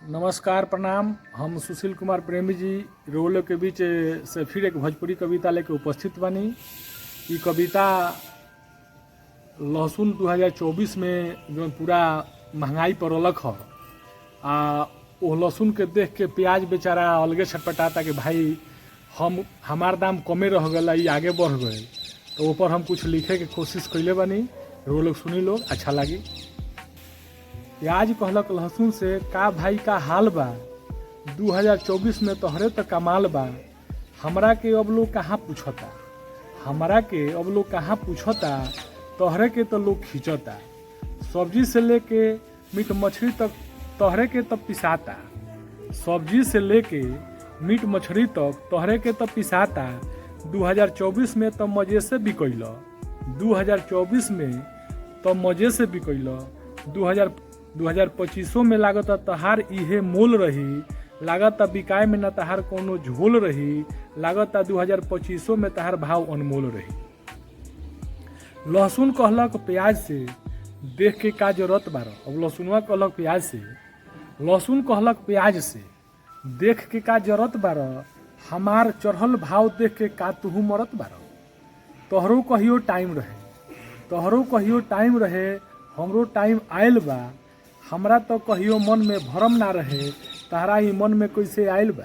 नमस्कार प्रणाम। हम सुशील कुमार प्रेमी जी रोलों के बीच से फिर एक भोजपुरी कविता लेके उपस्थित बनी। ये कविता लहसुन 2024 में जो पूरा महंगाई पर अलग है वो लहसुन के देख के प्याज बेचारा अलगे छटपटाता कि भाई हमार दाम कमे रह गया, ये आगे बढ़ गए। तो ऊपर हम कुछ लिखे के कोशिश कैले बनी, वो लोग सुनी लोग अच्छा लगी। प्याज कहलक लहसुन से का भाई का हाल बा, 2024 में तोहरे तो कमाल बा। हमरा के अब लोग कहाँ पूछता, हमरा के अब लोग कहाँ पूछता, तोहरे के तो लोग खींचता। सब्जी से लेके मीट मछली तक तोहरे के तो पिसाता, सब्जी से लेके मीट मछली तक तोहरे के तो पिसाता। 2024 में तो मजे से बिकैल, 2024 में तो मजे से बिकैल। 2025 में लागत तहार इहे मोल रही, लागत बिकाय में न तहार कोनो झोल रही, लागत 2025 में तहार भाव अनमोल रही। लहसुन कहलक प्याज से देख के का जरूरत बार। अब लहसुनवा कहलक प्याज से, लहसुन कहलक प्याज से देख के का जरूरत बार। हमार चढ़ल भाव देख के का तुहू मरत बार। तोहरो कहियो टाइम रहे, तोहरो कहियो टाइम रहे, हमरो टाइम आयल बा। हमरा तो कहियो मन में भरम ना रहे, तहरा ही मन में कैसे आयल बा।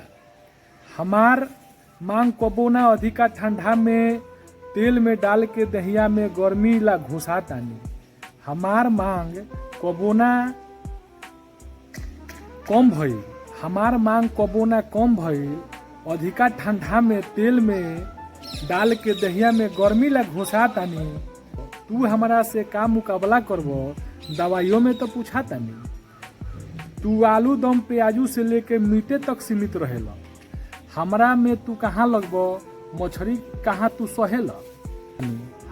हमार मांग कबो ना अधिका ठंडा में तेल में डाल के दहिया में गर्मी ला घुसा तानी। हमार मांग कबो ना कम भइल, हमार मांग कबो ना कम भइल। अधिका ठंडा में तेल में डाल के दहिया में गर्मी ला घुसा तानी। तू हमारा से का मुकाबला करबो, दवाइयों में तो पूछा तानी। तू आलू दम प्याजू से लेके मीटे तक सीमित रहेला। हमरा में तू कहाँ लगबो, मछली कहाँ तू सहेला।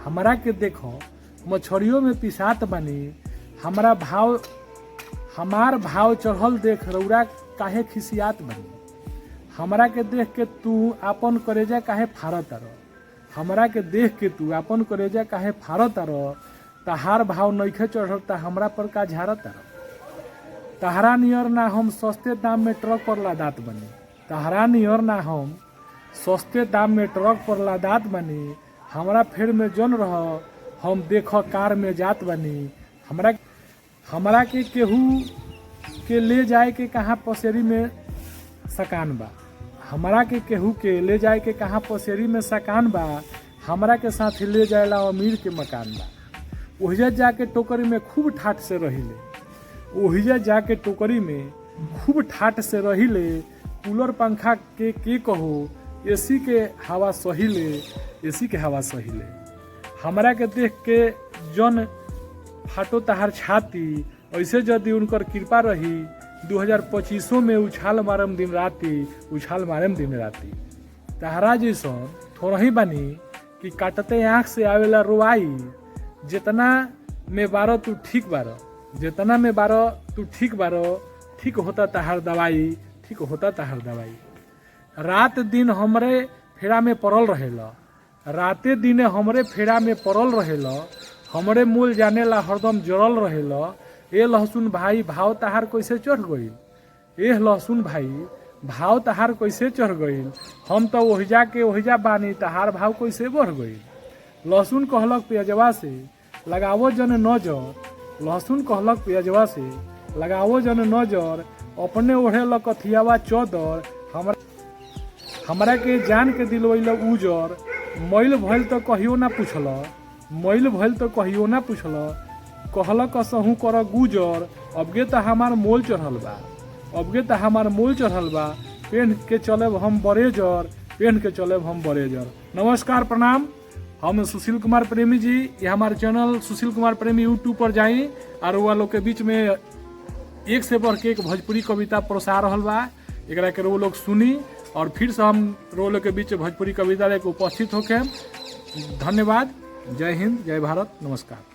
हमरा के देखो मछलियों में पिसात बनी। हमार भाव चढ़ल देख रौरा काहे खिसियात बनी। हमरा के देख के तू आपन करेजा काहे फारत रह, हमरा के देख के तू आपन करेजा काहे फारत रह। तहार भाव नइखे चढ़ता, हमरा पर का झारत रह। तहरा नियर ना हम सस्ते दाम में ट्रक पर लादात बनी, तहरा नियर ना हम सस्ते दाम में ट्रक पर लादात बनी। हमरा फेर में जन रह, हम देख कार में जात बनी। हमरा के केहू के ले जाए के कहाँ पसेरी में सकान बा, हमरा के केहू के ले जाए के कहाँ पसेरी में सकान बा। हमरा के साथ ले जाएला अमीर के मकान बा। ओहिजा जाके टोकरी में खूब ठाठ से रहिले, ओहिजा जाके टोकरी में खूब ठाठ से रहिले। कूलर पंखा के कहो, एसी के हवा सहिले, एसी के हवा सहिले। हमरा के देख के जन फाटो तहार छाती, ऐसे यदि उनकर कृपा रही 2025 में उछाल मारम दिन राती, उछाल मारम दिन राती। तहरा जैसन थोड़ा ही बनी कि काटते आँख से आवेला रोआई। जितना में बारो तू ठीक बारो, जितना में बारो तू ठीक बारो, ठीक होता तहार दवाई, ठीक होता तहार दवाई। रात दिन हमरे फेरा में पड़ल रहेला, राते दिने हमरे फेरा में पड़ल रहेला। हमरे मूल जाने ला हरदम जड़ल रहेला। ए लहसुन भाई भाव तहार कैसे चढ़ गईल, ए लहसुन भाई भाव तहार कैसे चढ़ गईल। हम तो ओहिजा के ओहिजा बानी, तहार भाव कैसे बढ़ गईल। लहसुन कहलक प्याजवा से लगावो जन नजर, लहसुन कहलक प्याजवा से लगावो जन नजर। अपने ओढ़े ल कथियावा चौदर, हमरा के जान के दिलवैल उजर। मैल भइल तो कहियो ना पूछल, मैल भइल तो कहियो ना पूछल। कहल कसहू कर गुजर, अबगे तो हमार मोल चढ़ल बा, अबगे तो हमार मोल चढ़ल बा। पेन के चलब हम बरेजर, पेन के चलब हम बरेजर। नमस्कार प्रणाम। हम सुशील कुमार प्रेमी जी। ये हमारे चैनल सुशील कुमार प्रेमी यूट्यूब पर जाई और वो लोग के बीच में एक से बढ़ के एक भोजपुरी कविता परोसा रहल बा। एकरा के वो लोग सुनी और फिर से हम रोल के बीच भोजपुरी कविता लेके उपस्थित होके। धन्यवाद। जय हिंद, जय भारत, नमस्कार।